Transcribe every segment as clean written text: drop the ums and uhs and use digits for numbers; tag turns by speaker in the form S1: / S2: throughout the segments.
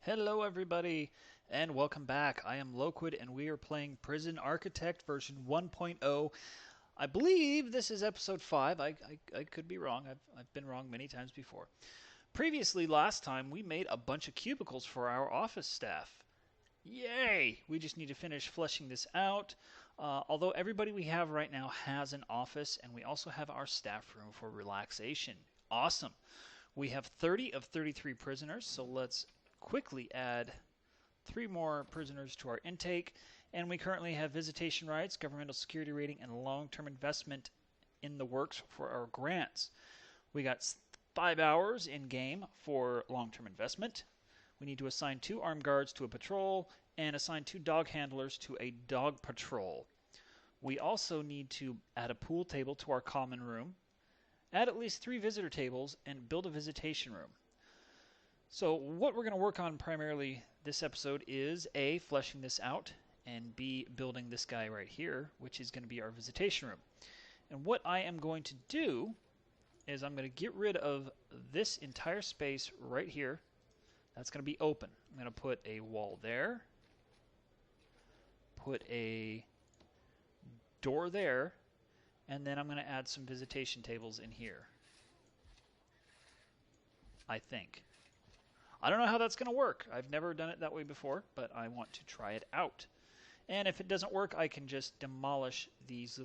S1: Hello, everybody, and welcome back. I am LoQuid, and we are playing Prison Architect version 1.0. I believe this is episode 5. I could be wrong. I've been wrong many times before. Previously, last time, we made a bunch of cubicles for our office staff. Yay! We just need to finish fleshing this out. Although everybody we have right now has an office, and we also have our staff room for relaxation. Awesome. We have 30 of 33 prisoners, so let's quickly add 3 more prisoners to our intake. And we currently have visitation rights, governmental security rating, and long-term investment in the works for our grants. We got 5 hours in game for long-term investment. We need to assign 2 armed guards to a patrol and assign 2 dog handlers to a dog patrol. We also need to add a pool table to our common room, add at least 3 visitor tables, and build a visitation room. So what we're going to work on primarily this episode is A, fleshing this out, and B, building this guy right here, which is going to be our visitation room. And what I am going to do is I'm going to get rid of this entire space right here. That's going to be open. I'm going to put a wall there, put a door there, and then I'm going to add some visitation tables in here, I think. I don't know how that's going to work. I've never done it that way before, but I want to try it out. And if it doesn't work, I can just demolish these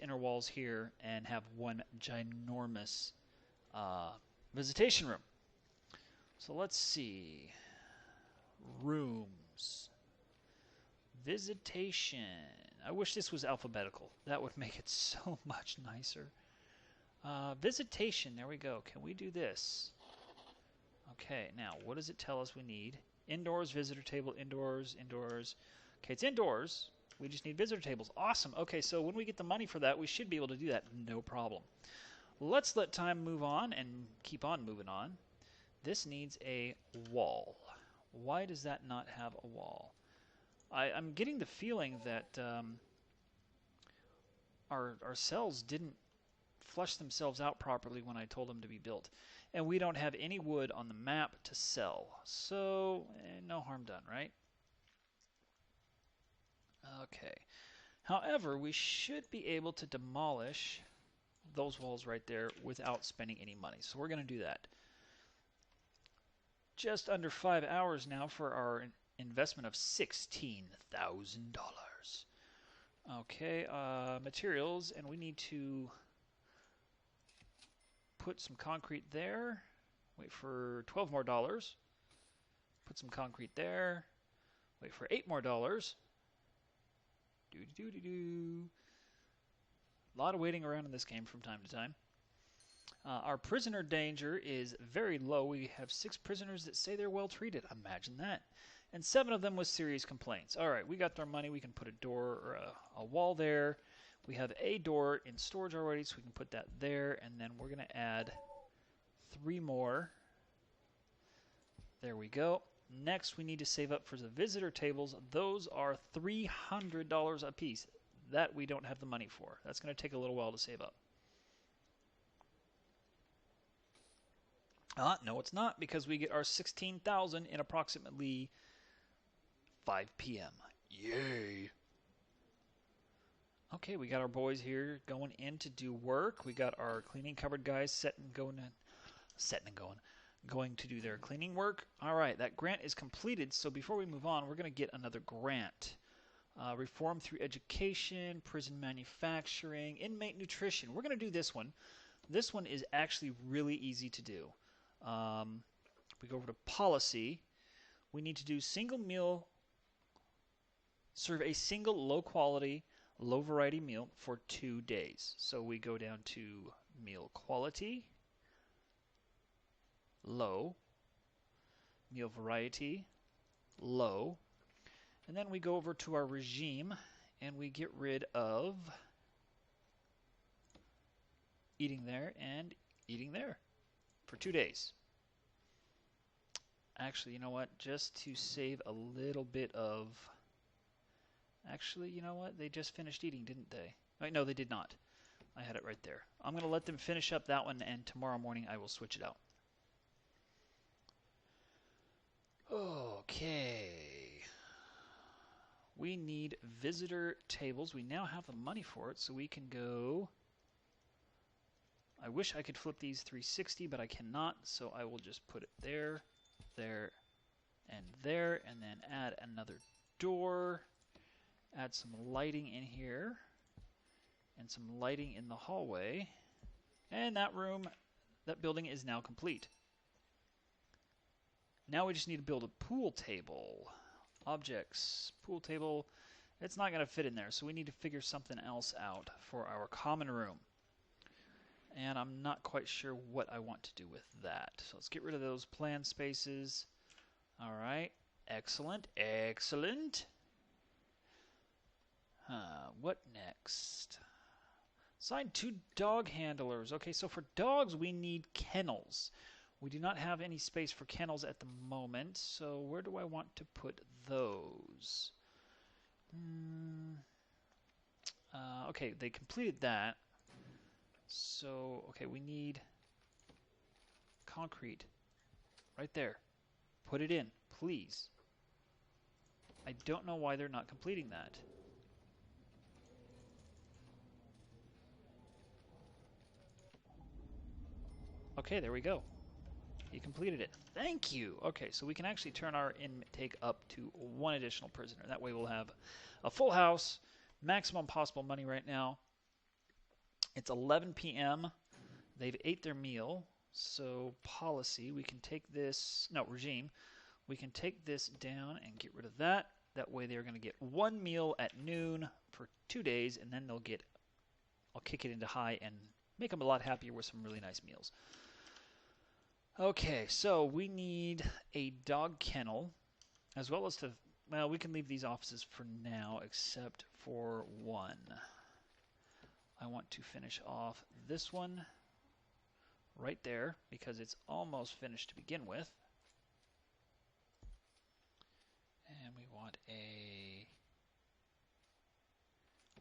S1: inner walls here and have one ginormous visitation room. So let's see. Rooms. Visitation. I wish this was alphabetical. That would make it so much nicer. Visitation. There we go. Can we do this? Okay, now what does it tell us we need? Indoors, visitor table, indoors, indoors. Okay, it's indoors. We just need visitor tables. Awesome. Okay, so when we get the money for that, we should be able to do that. No problem. Let's let time move on and keep on moving on. This needs a wall. Why does that not have a wall? I'm getting the feeling that our cells didn't flush themselves out properly when I told them to be built. And we don't have any wood on the map to sell. So, no harm done, right? Okay. However, we should be able to demolish those walls right there without spending any money. So we're going to do that. Just under 5 hours now for our investment of $16,000. Okay, materials, and we need to put some concrete there. Wait for $12 more. Put some concrete there. Wait for $8 more. Do-do-do-do-do. A lot of waiting around in this game from time to time. Our prisoner danger is very low. We have 6 prisoners that say they're well treated. Imagine that. And 7 of them with serious complaints. All right, we got our money. We can put a door or a wall there. We have a door in storage already, so we can put that there. And then we're going to add 3 more. There we go. Next, we need to save up for the visitor tables. Those are $300 a piece. That we don't have the money for. That's going to take a little while to save up. No, it's not, because we get our $16,000 in approximately 5 p.m. Yay! Okay, we got our boys here going in to do work. We got our cleaning cupboard guys going to do their cleaning work. All right, that grant is completed. So before we move on, we're going to get another grant. Reform through education, prison manufacturing, inmate nutrition. We're going to do this one. This one is actually really easy to do. We go over to policy. We need to do single meal, serve a single low quality, low variety meal for 2 days. So we go down to meal quality, low, meal variety, low, and then we go over to our regime and we get rid of eating there and eating there for 2 days. Actually, you know what? Just to save a little bit of... Actually, you know what? They just finished eating, didn't they? Wait, no, they did not. I had it right there. I'm going to let them finish up that one, and tomorrow morning I will switch it out. We need visitor tables. We now have the money for it, so we can go... I wish I could flip these 360, but I cannot, so I will just put it there, there, and there, and then add another door. Add some lighting in here, and some lighting in the hallway. And that room, that building is now complete. Now we just need to build a pool table. Objects, pool table. It's not going to fit in there, so we need to figure something else out for our common room. And I'm not quite sure what I want to do with that. So let's get rid of those plan spaces. All right. Excellent. Excellent. What next? Assign 2 dog handlers. Okay, so for dogs, we need kennels. We do not have any space for kennels at the moment, so where do I want to put those? Okay, they completed that. So, okay, we need concrete right there. Put it in, please. I don't know why they're not completing that. Okay, there we go. You completed it. Thank you. Okay, so we can actually turn our intake up to 1 additional prisoner. That way we'll have a full house, maximum possible money right now. It's 11 p.m. They've ate their meal. So policy, we can take this, no, regime. We can take this down and get rid of that. That way they're going to get 1 meal at noon for 2 days, and then they'll get, I'll kick it into high and make them a lot happier with some really nice meals. Okay, so we need a dog kennel, as well as well, we can leave these offices for now, except for one. I want to finish off this one right there, because it's almost finished to begin with. And we want a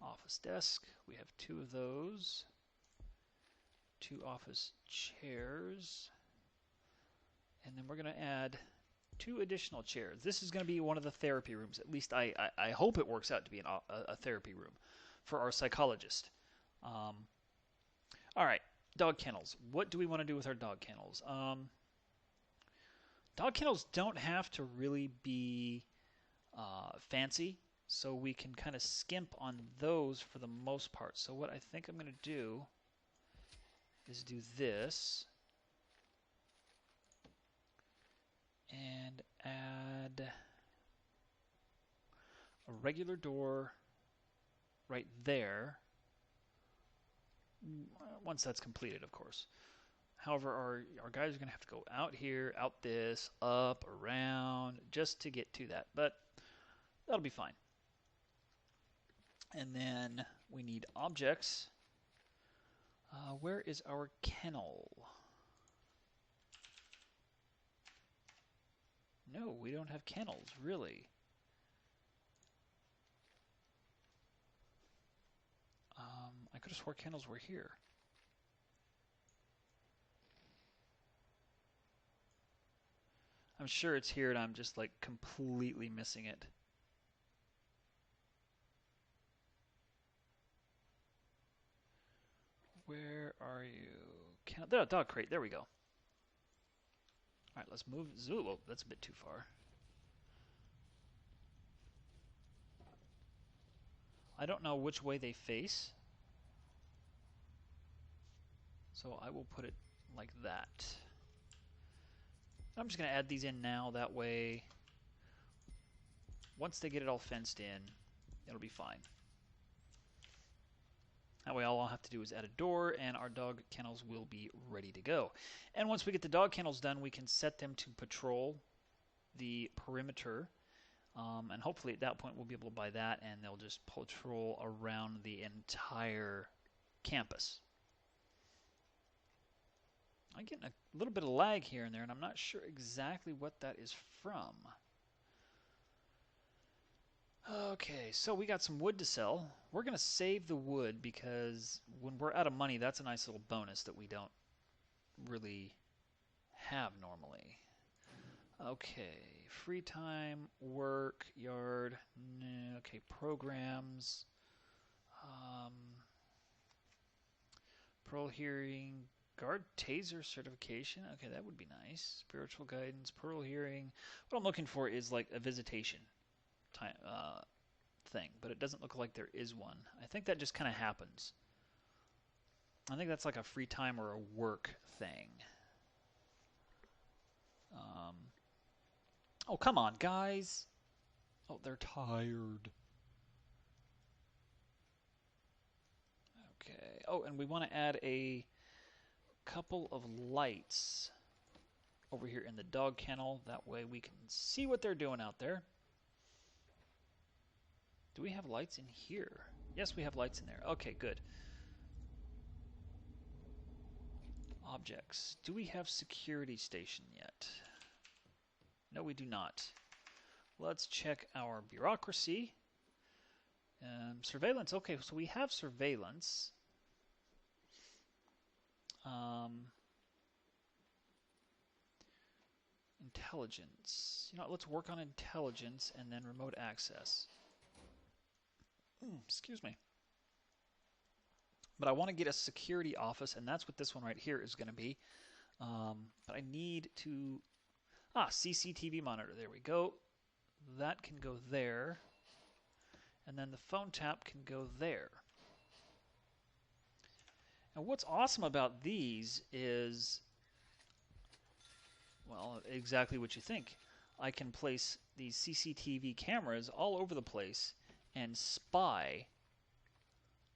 S1: office desk. We have 2 of those. 2 office chairs. And then we're going to add 2 additional chairs. This is going to be one of the therapy rooms. At least I hope it works out to be a therapy room for our psychologist. All right, dog kennels. What do we want to do with our dog kennels? Dog kennels don't have to really be fancy, so we can kind of skimp on those for the most part. So what I think I'm going to do is do this. And add a regular door right there, once that's completed, of course. However, our guys are going to have to go out here, out this, up, around, just to get to that. But that'll be fine. And then we need objects. Where is our kennel? No, we don't have kennels, really. I could have swore kennels were here. I'm sure it's here and I'm just like completely missing it. Where are you? Kennel, dog crate, there we go. Alright, let's move. Oh, that's a bit too far. I don't know which way they face, so I will put it like that. I'm just going to add these in now. That way, once they get it all fenced in, it'll be fine. That way all I'll have to do is add a door and our dog kennels will be ready to go. And once we get the dog kennels done, we can set them to patrol the perimeter. And hopefully at that point we'll be able to buy that and they'll just patrol around the entire campus. I'm getting a little bit of lag here and there and I'm not sure exactly what that is from. Okay, so we got some wood to sell. We're going to save the wood because when we're out of money, that's a nice little bonus that we don't really have normally. Okay, free time, work, yard, no, okay, programs, parole hearing, guard taser certification. Okay, that would be nice. Spiritual guidance, parole hearing. What I'm looking for is like a visitation time thing, but it doesn't look like there is one. I think that just kind of happens. I think that's like a free time or a work thing. Oh, come on, guys. Oh, they're tired. Okay. Oh, and we want to add a couple of lights over here in the dog kennel. That way we can see what they're doing out there. Do we have lights in here? Yes, we have lights in there. Okay, good. Objects. Do we have security station yet? No, we do not. Let's check our bureaucracy. Surveillance. Okay, so we have surveillance. Intelligence. You know, let's work on intelligence and then remote access. Excuse me. But I want to get a security office, and that's what this one right here is going to be. But I need to... CCTV monitor. There we go. That can go there. And then the phone tap can go there. And what's awesome about these is, well, exactly what you think. I can place these CCTV cameras all over the place and spy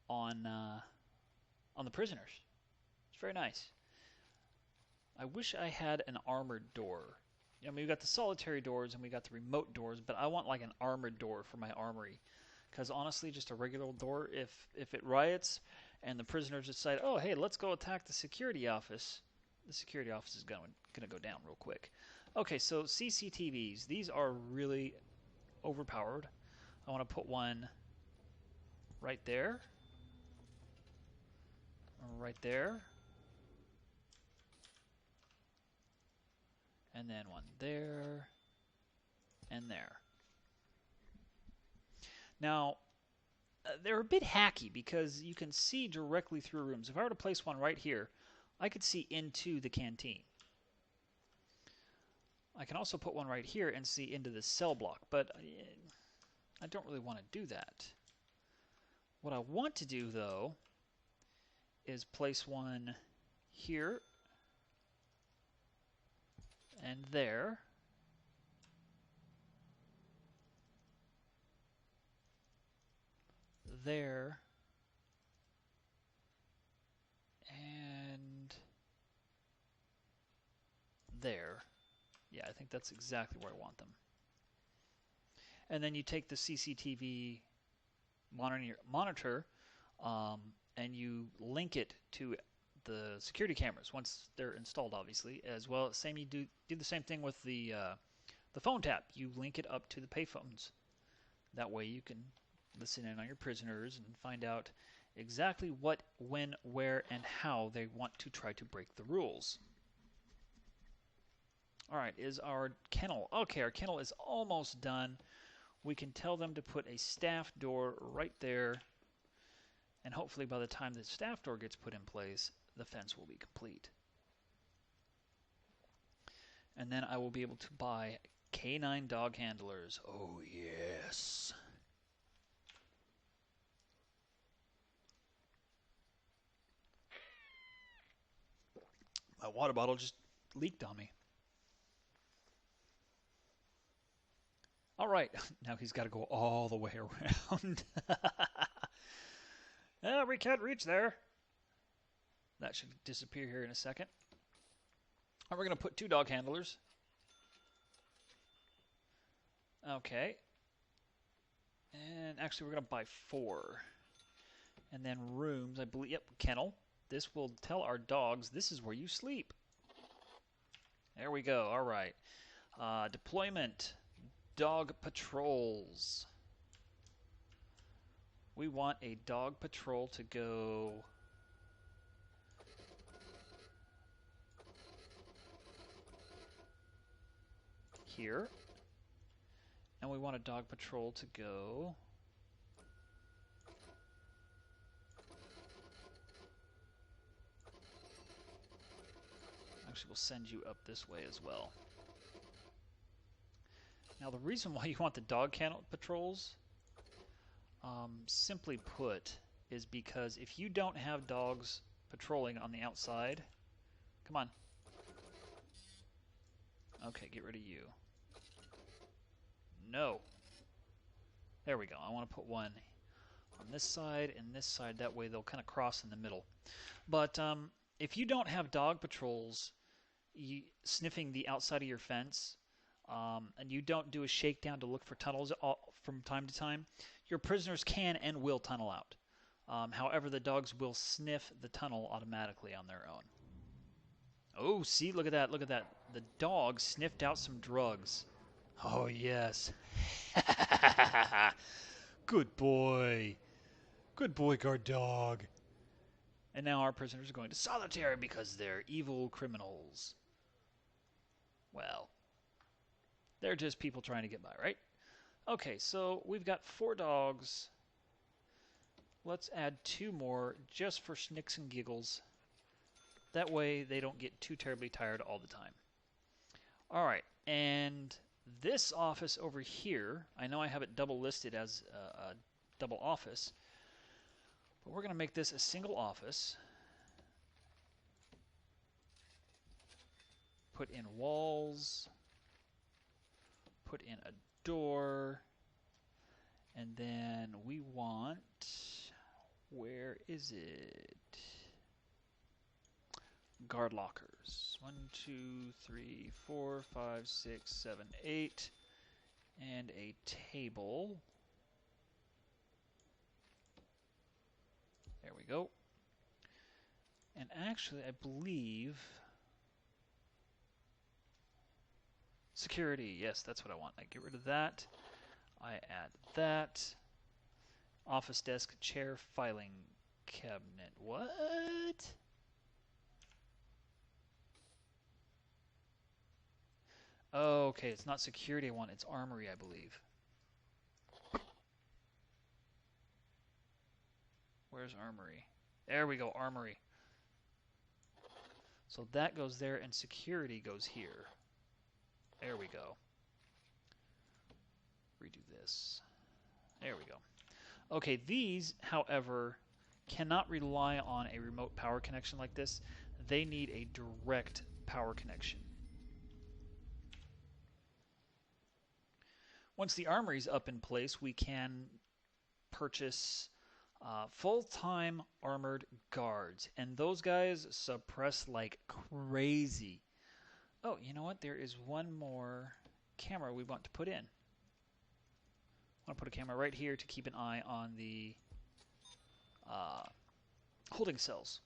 S1: on the prisoners. It's very nice. I wish I had an armored door. You know, I mean, we got the solitary doors and we got the remote doors, but I want like an armored door for my armory. Because honestly, just a regular door, if it riots and the prisoners decide, oh, hey, let's go attack the security office is going to go down real quick. Okay, so CCTVs, these are really overpowered. I want to put one right there. Right there. And then one there. And there. Now, they're a bit hacky because you can see directly through rooms. If I were to place one right here, I could see into the canteen. I can also put one right here and see into the cell block, but I don't really want to do that. What I want to do, though, is place one here and there. There. And there. Yeah, I think that's exactly where I want them. And then you take the CCTV monitor and you link it to the security cameras once they're installed, obviously, as well. Same, you do the same thing with the phone tap. You link it up to the payphones. That way you can listen in on your prisoners and find out exactly what, when, where, and how they want to try to break the rules. Alright, is our kennel. Okay, our kennel is almost done. We can tell them to put a staff door right there, and hopefully by the time the staff door gets put in place, the fence will be complete. And then I will be able to buy canine dog handlers. Oh, yes. My water bottle just leaked on me. All right, now he's got to go all the way around. We can't reach there. That should disappear here in a second. And we're going to put 2 dog handlers. Okay. And actually, we're going to buy 4. And then rooms, I believe, yep, kennel. This will tell our dogs, this is where you sleep. There we go, all right. Deployment, dog patrols. We want a dog patrol to go here. And we want a dog patrol to go. Actually, we'll send you up this way as well. Now, the reason why you want the dog kennel patrols, simply put, is because if you don't have dogs patrolling on the outside... Come on. Okay, get rid of you. No. There we go. I want to put one on this side and this side. That way they'll kind of cross in the middle. But if you don't have dog patrols sniffing the outside of your fence, and you don't do a shakedown to look for tunnels from time to time, your prisoners can and will tunnel out. However, the dogs will sniff the tunnel automatically on their own. Oh, see, look at that, look at that. The dog sniffed out some drugs. Oh, yes. Good boy. Good boy, guard dog. And now our prisoners are going to solitary because they're evil criminals. Well, they're just people trying to get by, right? Okay, so we've got 4 dogs. Let's add 2 more just for schnicks and giggles. That way they don't get too terribly tired all the time. All right, and this office over here, I know I have it double listed as a double office, but we're going to make this a single office. Put in walls, put in a door, and then we want, where is it? Guard lockers. 1, 2, 3, 4, 5, 6, 7, 8. And a table. There we go. And actually, I believe... Security. Yes, that's what I want. I get rid of that. I add that. Office desk, chair, filing cabinet. What? Oh, okay, it's not security I want, it's armory, I believe. Where's armory? There we go, armory. So that goes there, and security goes here. There we go. Redo this. There we go. Okay, these, however, cannot rely on a remote power connection like this. They need a direct power connection. Once the armory's up in place, we can purchase full-time armored guards. And those guys suppress like crazy. Oh, you know what? There is one more camera we want to put in. I want to put a camera right here to keep an eye on the holding cells.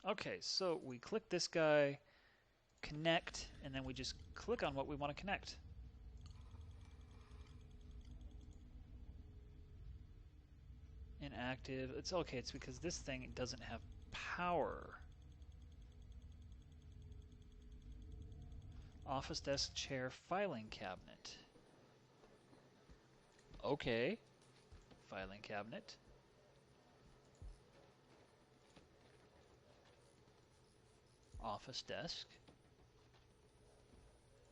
S1: Okay, so we click this guy, connect, and then we just click on what we want to connect. Inactive. It's okay, it's because this thing doesn't have power. Office desk, chair, filing cabinet. Okay. Filing cabinet. Office desk.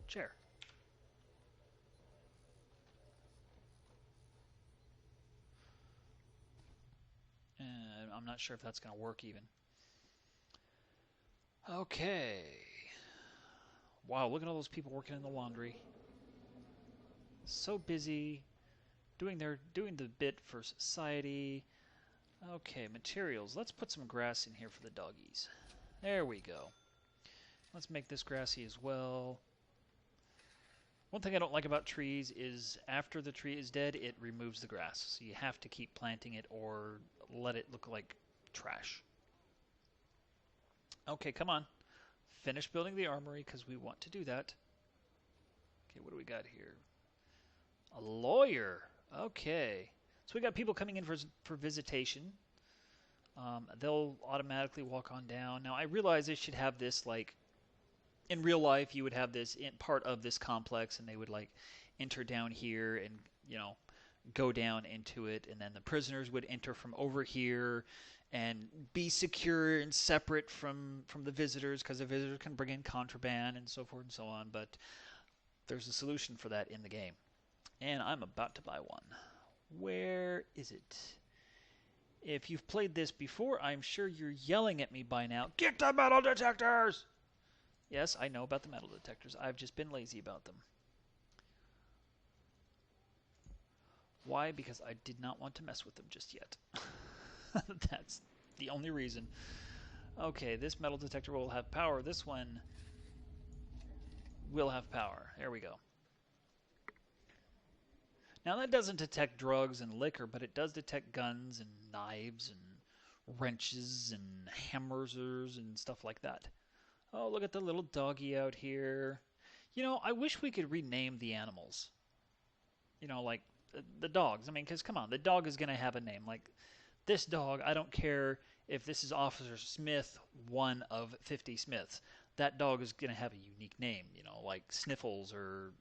S1: Chair. And I'm not sure if that's going to work even. Okay. Wow, look at all those people working in the laundry. So busy, doing the bit for society. Okay, materials. Let's put some grass in here for the doggies. There we go. Let's make this grassy as well. One thing I don't like about trees is after the tree is dead, it removes the grass. So you have to keep planting it or let it look like trash. Okay, come on. Finish building the armory because we want to do that. Okay, what do we got here? A lawyer. Okay. So we got people coming in for visitation. They'll automatically walk on down. Now, I realize they should have this, like, in real life, you would have this in part of this complex, and they would like enter down here and you know go down into it, and then the prisoners would enter from over here and be secure and separate from the visitors because the visitors can bring in contraband and so forth and so on. But there's a solution for that in the game, and I'm about to buy one. Where is it? If you've played this before, I'm sure you're yelling at me by now. Get the metal detectors! Yes, I know about the metal detectors. I've just been lazy about them. Why? Because I did not want to mess with them just yet. That's the only reason. Okay, this metal detector will have power. This one will have power. There we go. Now that doesn't detect drugs and liquor, but it does detect guns and knives and wrenches and hammers and stuff like that. Oh, look at the little doggy out here. You know, I wish we could rename the animals. You know, like the dogs. I mean, because come on, the dog is going to have a name. Like this dog, I don't care if this is Officer Smith, one of 50 Smiths. That dog is going to have a unique name, you know, like Sniffles or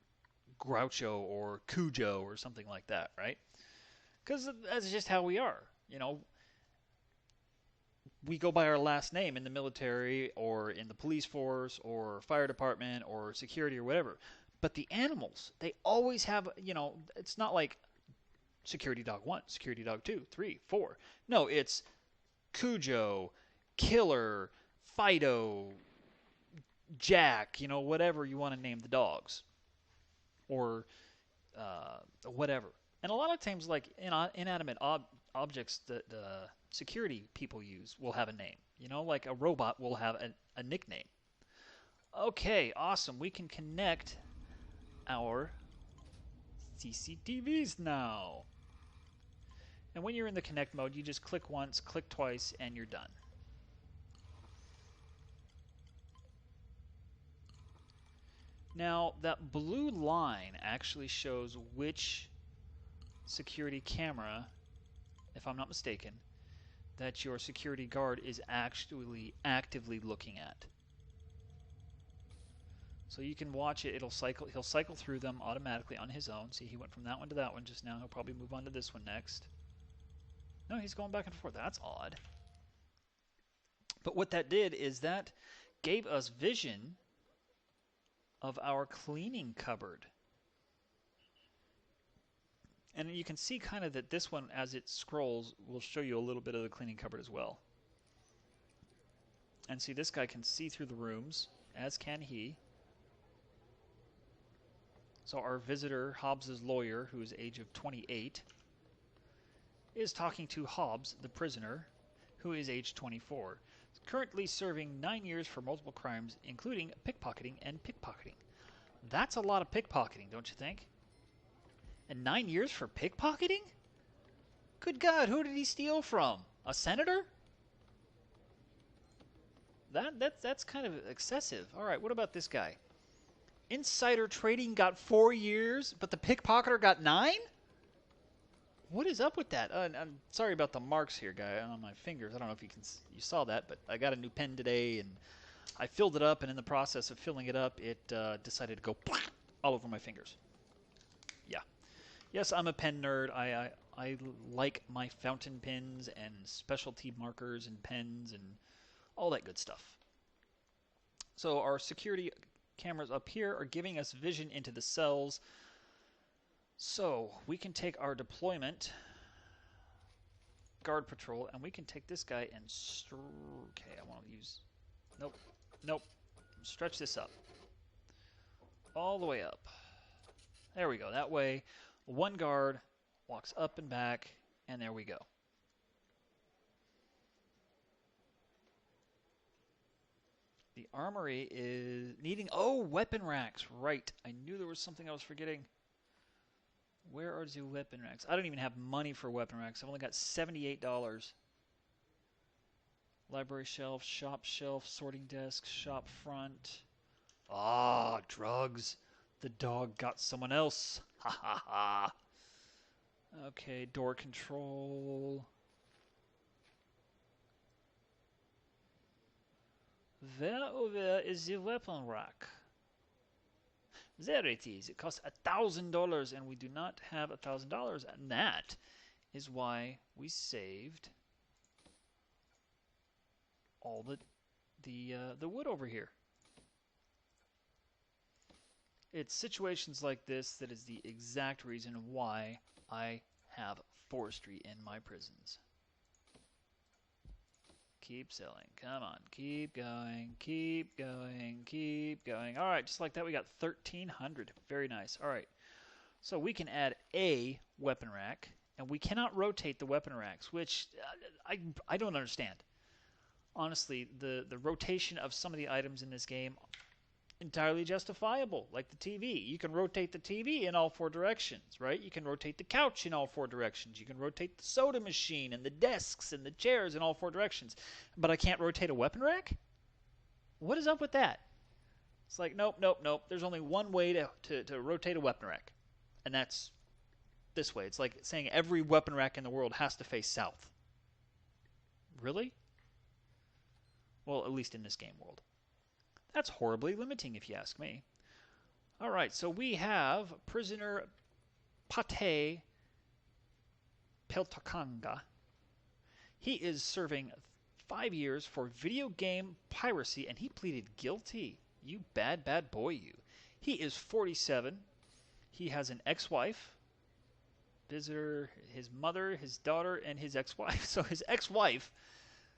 S1: Groucho or Cujo or something like that, right? Because that's just how we are. You know, we go by our last name in the military or in the police force or fire department or security or whatever. But the animals, they always have, you know, it's not like security dog 1, security dog 2, 3, 4. No, it's Cujo, Killer, Fido, Jack, you know, whatever you want to name the dogs. Or whatever. And a lot of times, like inanimate objects that security people use will have a name. You know, like a robot will have a nickname. Okay, awesome. We can connect our CCTVs now. And when you're in the connect mode, you just click once, click twice, and you're done. Now, that blue line actually shows which security camera, if I'm not mistaken, that your security guard is actually actively looking at. So you can watch it. He'll cycle through them automatically on his own. See, he went from that one to that one just now. He'll probably move on to this one next. No, he's going back and forth. That's odd. But what that did is that gave us vision of our cleaning cupboard. And you can see kind of that this one, as it scrolls, will show you a little bit of the cleaning cupboard as well. And see, this guy can see through the rooms, as can he. So our visitor, Hobbs's lawyer, who is age of 28, is talking to Hobbs, the prisoner, who is age 24. Currently serving 9 years for multiple crimes, including pickpocketing and pickpocketing. That's a lot of pickpocketing, don't you think? And 9 years for pickpocketing? Good God, who did he steal from? A senator? That's kind of excessive. All right, what about this guy? Insider trading got 4 years, but the pickpocketer got 9? What is up with that? I'm sorry about the marks here, guy, on my fingers. I don't know if you saw that, but I got a new pen today, and I filled it up, and in the process of filling it up, it decided to go all over my fingers. Yeah. Yes, I'm a pen nerd. I like my fountain pens and specialty markers and pens and all that good stuff. So our security cameras up here are giving us vision into the cells. So we can take our deployment guard patrol, and we can take this guy and okay, I want to use nope, stretch this up all the way up. There we go. That way one guard walks up and back, and there we go. The armory is needing weapon racks. Right, I knew there was something I was forgetting. Where are the weapon racks? I don't even have money for weapon racks. I've only got $78. Library shelf, shop shelf, sorting desk, shop front. Ah, drugs. The dog got someone else. Ha ha ha. Okay, door control. Where over is the weapon rack? There it is. It costs $1,000, and we do not have $1,000, and that is why we saved all the wood over here. It's situations like this that is the exact reason why I have forestry in my prisons. Keep selling. Come on. Keep going. Keep going. Keep going. All right, just like that, we got 1,300. Very nice. All right. So we can add a weapon rack, and we cannot rotate the weapon racks, which I don't understand. Honestly, the rotation of some of the items in this game entirely justifiable, like the TV. You can rotate the TV in all four directions, right? You can rotate the couch in all four directions. You can rotate the soda machine and the desks and the chairs in all four directions. But I can't rotate a weapon rack? What is up with that? It's like, nope, nope, nope. There's only one way to rotate a weapon rack, and that's this way. It's like saying every weapon rack in the world has to face south. Really? Well, at least in this game world. That's horribly limiting, if you ask me. All right, so we have prisoner Pate Peltokanga. He is serving 5 years for video game piracy, and he pleaded guilty. You bad, bad boy, you. He is 47. He has an ex-wife, visitor, his mother, his daughter, and his ex-wife. So his ex-wife,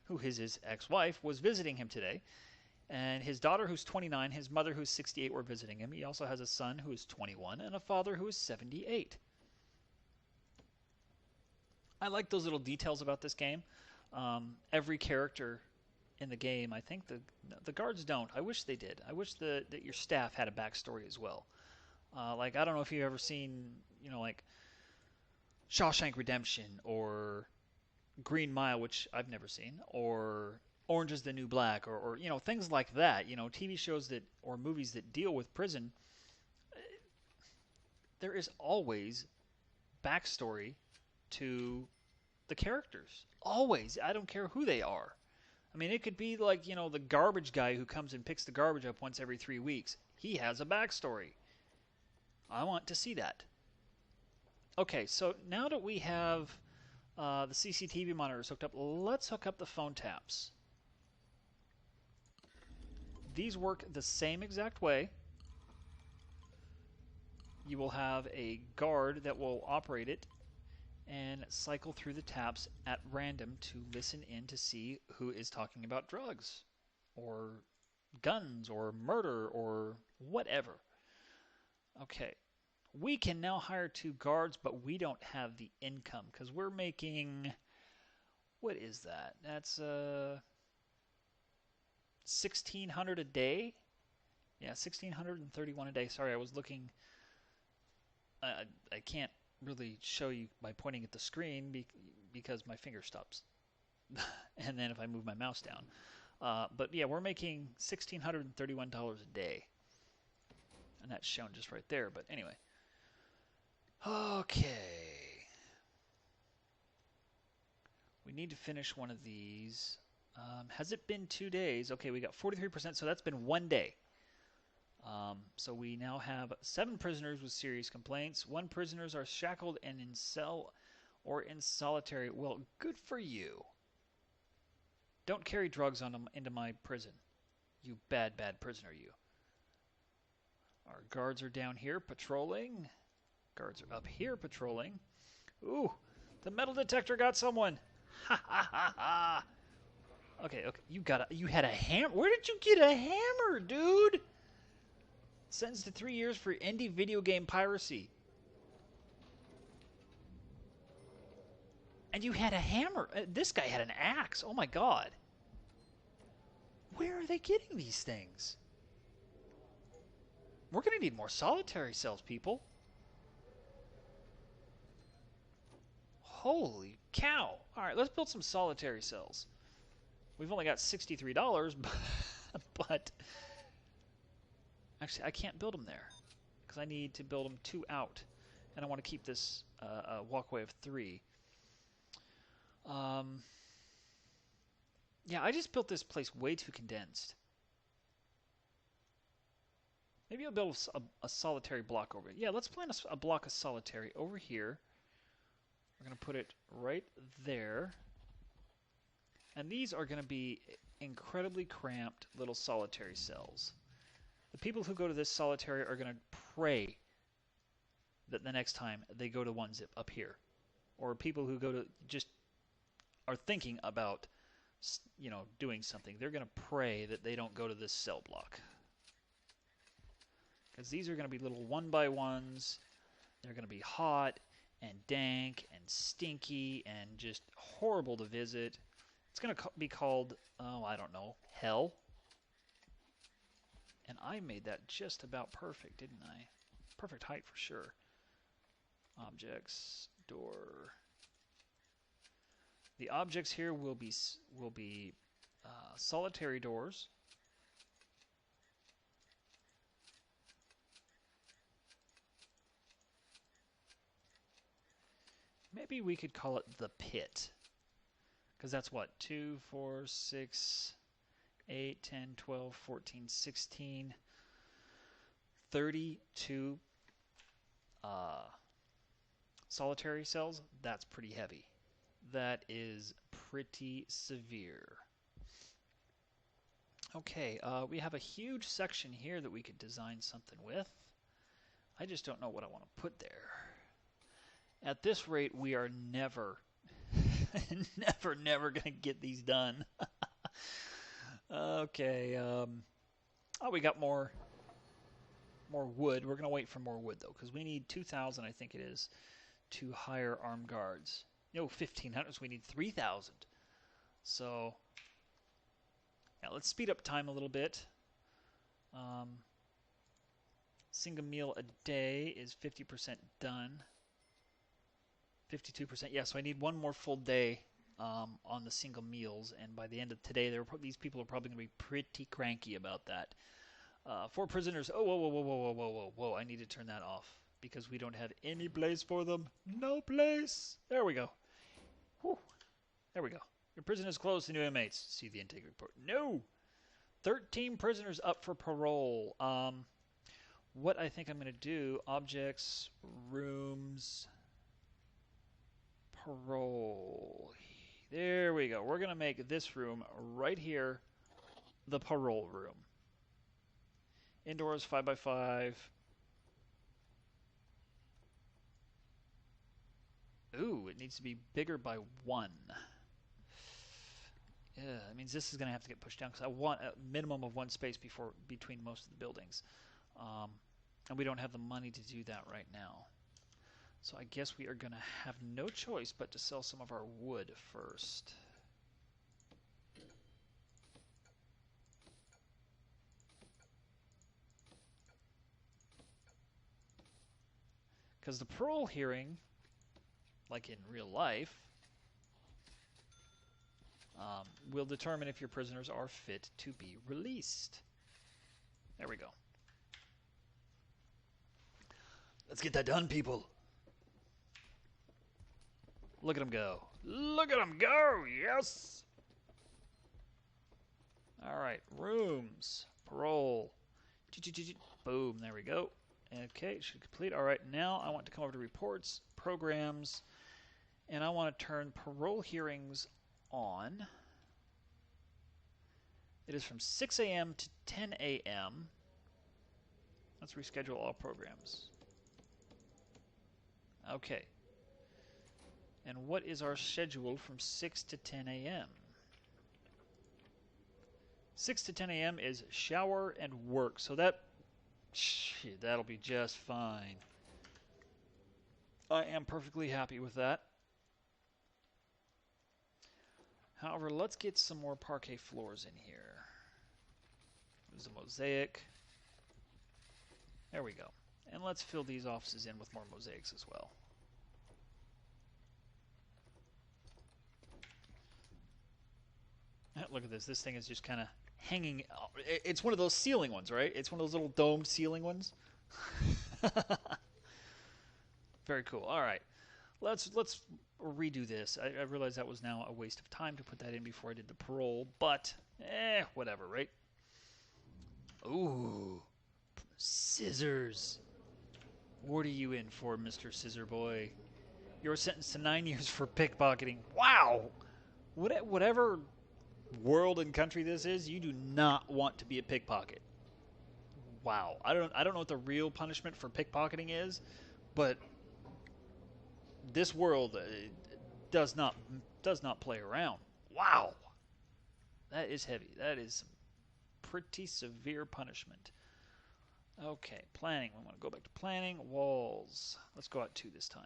S1: who is his ex-wife, was visiting him today. And his daughter, who's 29, his mother, who's 68, were visiting him. He also has a son who is 21 and a father who is 78. I like those little details about this game. Every character in the game, I think the guards don't. I wish they did. I wish that your staff had a backstory as well. Like, I don't know if you've ever seen, like Shawshank Redemption or Green Mile, which I've never seen, or Orange is the New Black, or things like that. TV shows that or movies that deal with prison. There is always backstory to the characters. Always. I don't care who they are. I mean, it could be like, the garbage guy who comes and picks the garbage up once every 3 weeks. He has a backstory. I want to see that. Okay, so now that we have the CCTV monitors hooked up, let's hook up the phone taps. These work the same exact way. You will have a guard that will operate it and cycle through the taps at random to listen in to see who is talking about drugs or guns or murder or whatever. Okay. We can now hire 2 guards, but we don't have the income because we're making, what is that? That's $1,600 a day. Yeah, $1,631 a day. Sorry, I was looking. I can't really show you by pointing at the screen because my finger stops. And then if I move my mouse down. But yeah, we're making $1,631 a day. And that's shown just right there. But anyway. Okay. We need to finish one of these. Has it been 2 days? Okay, we got 43%, so that's been 1 day. So we now have 7 prisoners with serious complaints. 1 prisoners are shackled and in cell or in solitary. Well, good for you. Don't carry drugs on them into my prison. You bad, bad prisoner, you. Our guards are down here patrolling. Guards are up here patrolling. Ooh, the metal detector got someone. Ha ha ha ha. Okay, you had a hammer. Where did you get a hammer, dude? Sentenced to 3 years for indie video game piracy. And you had a hammer. This guy had an axe. Oh my god. Where are they getting these things? We're going to need more solitary cells, people. Holy cow. Alright, let's build some solitary cells. We've only got $63, but actually I can't build them there because I need to build them 2 out, and I want to keep this walkway of 3. Yeah, I just built this place way too condensed. Maybe I'll build a solitary block over it. Yeah, let's plan a block of solitary over here. We're going to put it right there. And these are going to be incredibly cramped little solitary cells. The people who go to this solitary are going to pray that the next time they go to one zip up here. Or people who go to just are thinking about, you know, doing something. They're going to pray that they don't go to this cell block. Because these are going to be little one-by-ones. They're going to be hot and dank and stinky and just horrible to visit. It's going to be called, oh, I don't know, hell. And I made that just about perfect, didn't I? Perfect height for sure. Objects, door. The objects here will be solitary doors. Maybe we could call it the pit. Because that's what? 2, 4, 6, 8, 10, 12, 14, 16, 32 solitary cells. That's pretty heavy. That is pretty severe. Okay, we have a huge section here that we could design something with. I just don't know what I want to put there. At this rate, we are never, never going to get these done. Okay. Oh, we got more wood. We're going to wait for more wood, though, because we need 2,000, I think it is, to hire armed guards. No, 1,500, so we need 3,000. So, yeah, let's speed up time a little bit. Single meal a day is 50% done. 52%. Yeah, so I need one more full day on the single meals, and by the end of today, these people are probably going to be pretty cranky about that. 4 prisoners. Oh, whoa, whoa, whoa, whoa, whoa, whoa, whoa, whoa! I need to turn that off because we don't have any place for them. No place. There we go. Whew. There we go. Your prison is closed to new inmates. See the intake report. No. 13 prisoners up for parole. What I think I'm going to do: objects, rooms. Parole. There we go. We're going to make this room right here the parole room. Indoors 5x5. Ooh, it needs to be bigger by 1. Yeah, that means this is going to have to get pushed down because I want a minimum of 1 space between most of the buildings. And we don't have the money to do that right now. So I guess we are going to have no choice but to sell some of our wood first. Because the parole hearing, like in real life, will determine if your prisoners are fit to be released. There we go. Let's get that done, people. Look at them go. Look at them go. Yes. All right. Rooms. Parole. Boom. There we go. Okay. Should complete. All right. Now I want to come over to reports, programs, and I want to turn parole hearings on. It is from 6 a.m. to 10 a.m. Let's reschedule all programs. Okay. And what is our schedule from 6 to 10 a.m.? 6 to 10 a.m. is shower and work. So that'll be just fine. I am perfectly happy with that. However, let's get some more parquet floors in here. There's a mosaic. There we go. And let's fill these offices in with more mosaics as well. Look at this. This thing is just kind of hanging. It's one of those ceiling ones, right? It's one of those little domed ceiling ones. Very cool. All right. Let's redo this. I realize that was now a waste of time to put that in before I did the parole, but whatever, right? Ooh. Scissors. What are you in for, Mr. Scissor Boy? You're sentenced to 9 years for pickpocketing. Wow! Whatever world and country this is, you do not want to be a pickpocket. Wow. I don't know what the real punishment for pickpocketing is, but this world does not play around. Wow. That is heavy. That is some pretty severe punishment. Okay, planning. We want to go back to planning. Walls. Let's go out 2 this time.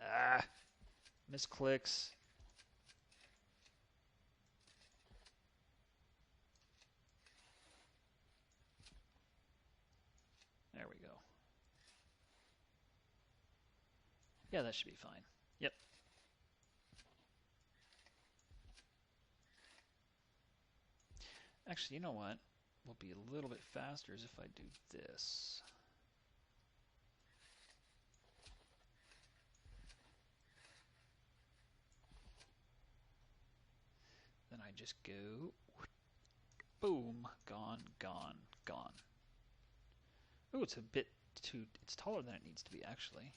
S1: Ah, misclicks. There we go. Yeah, that should be fine. Yep. Actually, you know what? Will be a little bit faster is if I do this. Then I just go, boom, gone, gone, gone. Ooh, it's a bit too, it's taller than it needs to be actually.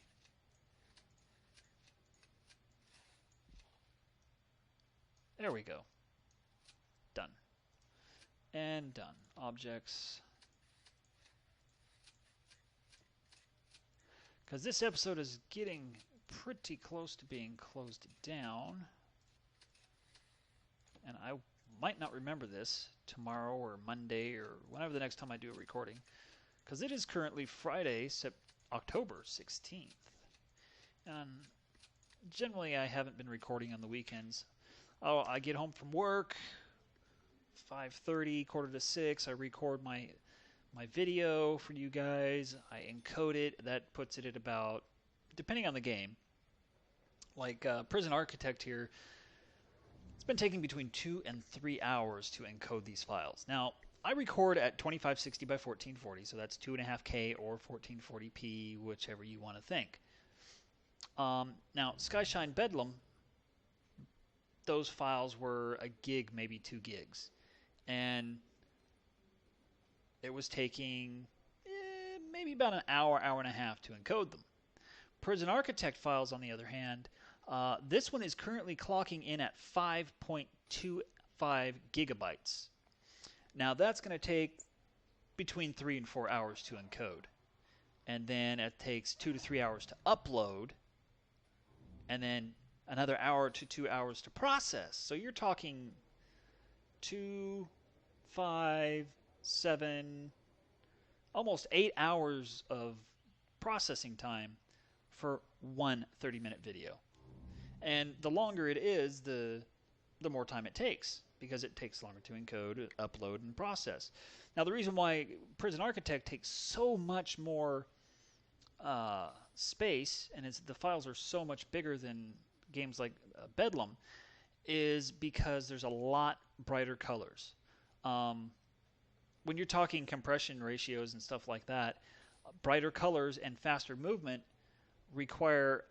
S1: There we go. Done. And done. Objects. Because this episode is getting pretty close to being closed down. And I might not remember this tomorrow or Monday or whenever the next time I do a recording. Because it is currently Friday, October 16th. And generally I haven't been recording on the weekends. Oh, I get home from work, 5:30, 5:45. I record my video for you guys. I encode it. That puts it at about, depending on the game, like Prison Architect here, it's been taking between 2 and 3 hours to encode these files. Now, I record at 2560 by 1440, so that's 2.5K or 1440p, whichever you want to think. Now, Skyshine Bedlam, those files were a gig, maybe 2 gigs. And it was taking maybe about an hour, hour and a half to encode them. Prison Architect files, on the other hand, this one is currently clocking in at 5.25 gigabytes. Now that's going to take between 3 and 4 hours to encode. And then it takes 2 to 3 hours to upload. And then another hour to 2 hours to process. So you're talking 2, 5, 7, almost 8 hours of processing time for one 30-minute video. And the longer it is, the more time it takes, because it takes longer to encode, upload, and process. Now, the reason why Prison Architect takes so much more space, and the files are so much bigger than games like Bedlam, is because there's a lot brighter colors. When you're talking compression ratios and stuff like that, brighter colors and faster movement require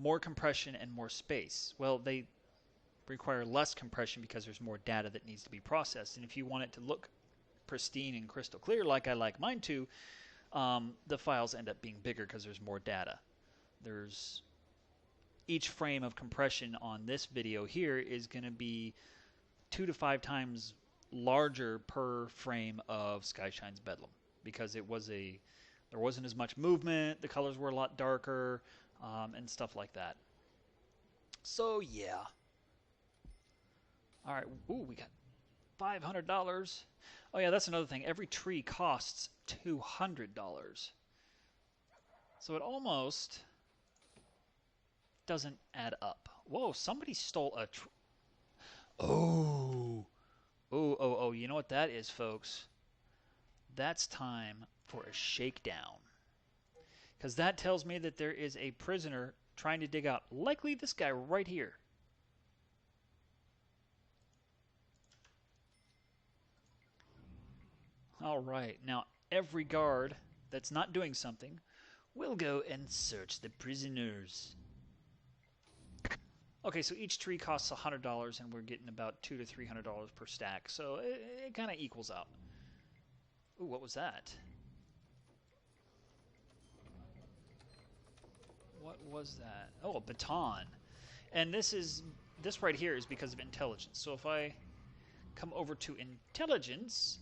S1: more compression and more space. Well, they require less compression because there's more data that needs to be processed. And if you want it to look pristine and crystal clear like I like mine to, the files end up being bigger because there's more data. Each frame of compression on this video here is going to be 2 to 5 times larger per frame of Skyshine's Bedlam, because there wasn't as much movement, the colors were a lot darker, and stuff like that. So yeah. All right. Ooh, we got $500. Oh yeah, that's another thing. Every tree costs $200. So it almost doesn't add up. Whoa, somebody stole a Oh. Oh, you know what that is, folks? That's time for a shakedown. Because that tells me that there is a prisoner trying to dig out, likely this guy right here. All right, now every guard that's not doing something will go and search the prisoners. Okay, so each tree costs $100, and we're getting about $200 to $300 per stack. So it kind of equals out. Ooh, what was that? What was that? Oh, a baton. And this right here is because of intelligence. So if I come over to intelligence,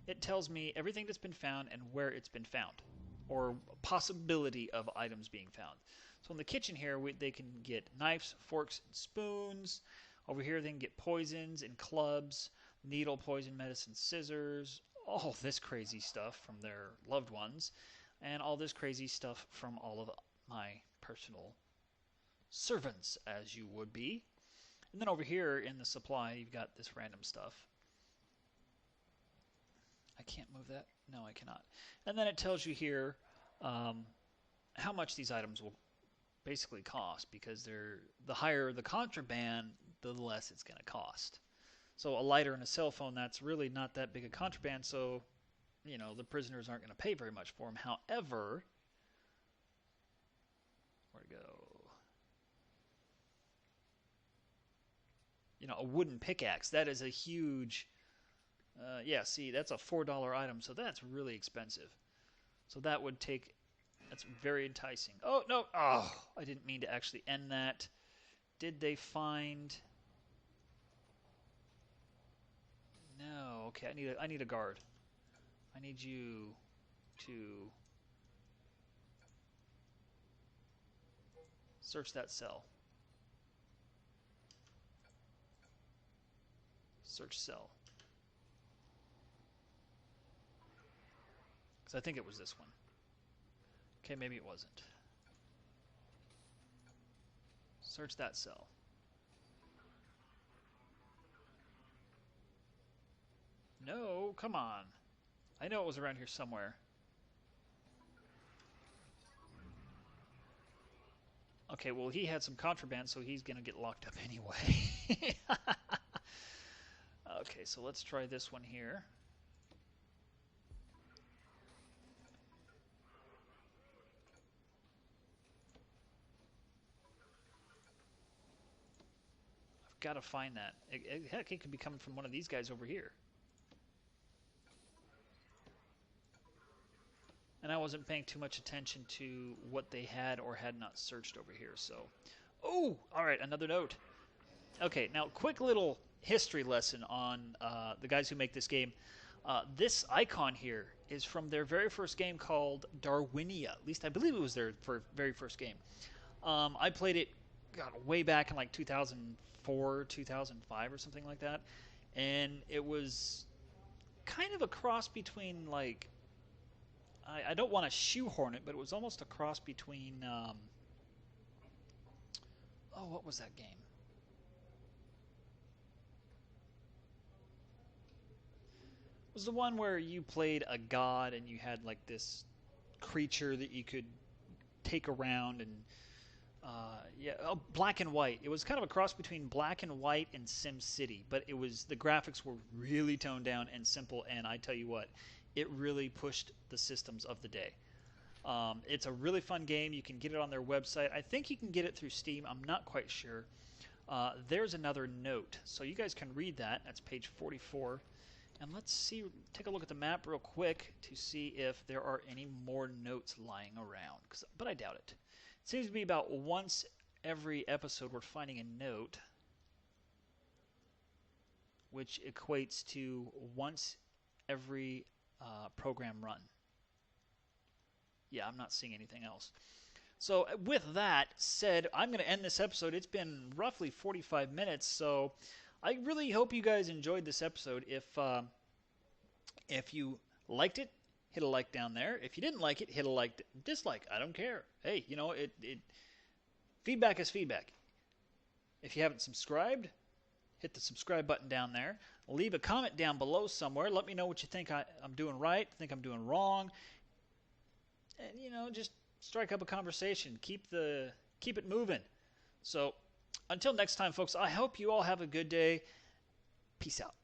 S1: it tells me everything that's been found and where it's been found, or possibility of items being found. So in the kitchen here, they can get knives, forks, and spoons. Over here, they can get poisons and clubs, needle poison medicine, scissors, all this crazy stuff from their loved ones, and all this crazy stuff from all of my personal servants, as you would be. And then over here in the supply, you've got this random stuff. I can't move that. No, I cannot. And then it tells you here how much these items will basically cost, because the higher the contraband, the less it's going to cost. So a lighter and a cell phone, that's really not that big a contraband, so the prisoners aren't going to pay very much for them. However, where'd it go? A wooden pickaxe, that is a huge, yeah, see, that's a $4 item, so that's really expensive. So that's very enticing. Oh, no, oh, I didn't mean to actually end that. Did they find... No, okay, I need a guard. I need you to search that cell. Search cell. Because I think it was this one. Okay, maybe it wasn't. Search that cell. No, come on. I know it was around here somewhere. Okay, well, he had some contraband, so he's going to get locked up anyway. Okay, so let's try this one here. I've got to find that. Heck, it could be coming from one of these guys over here. And I wasn't paying too much attention to what they had or had not searched over here, so... Oh! Alright, another note. Okay, now, quick little history lesson on the guys who make this game. This icon here is from their very first game called Darwinia. At least I believe it was their very first game. I played it way back in like 2004, 2005 or something like that. And it was kind of a cross between like... I don't want to shoehorn it, but it was almost a cross between... oh, what was that game? It was the one where you played a god and you had like this creature that you could take around and... yeah, oh, Black and White. It was kind of a cross between Black and White and Sim City, but the graphics were really toned down and simple, and I tell you what, it really pushed the systems of the day. It's a really fun game. You can get it on their website. I think you can get it through Steam. I'm not quite sure. There's another note, so you guys can read that. That's page 44. And let's take a look at the map real quick to see if there are any more notes lying around. But I doubt it. It seems to be about once every episode we're finding a note, which equates to once every program run. Yeah, I'm not seeing anything else. So with that said, I'm going to end this episode. It's been roughly 45 minutes, so I really hope you guys enjoyed this episode. If you liked it, hit a like down there. If you didn't like it, hit a dislike. I don't care. Hey, feedback is feedback. If you haven't subscribed, hit the subscribe button down there. Leave a comment down below somewhere. Let me know what you think I'm doing right, think I'm doing wrong. And, just strike up a conversation. Keep it moving. So, until next time, folks, I hope you all have a good day. Peace out.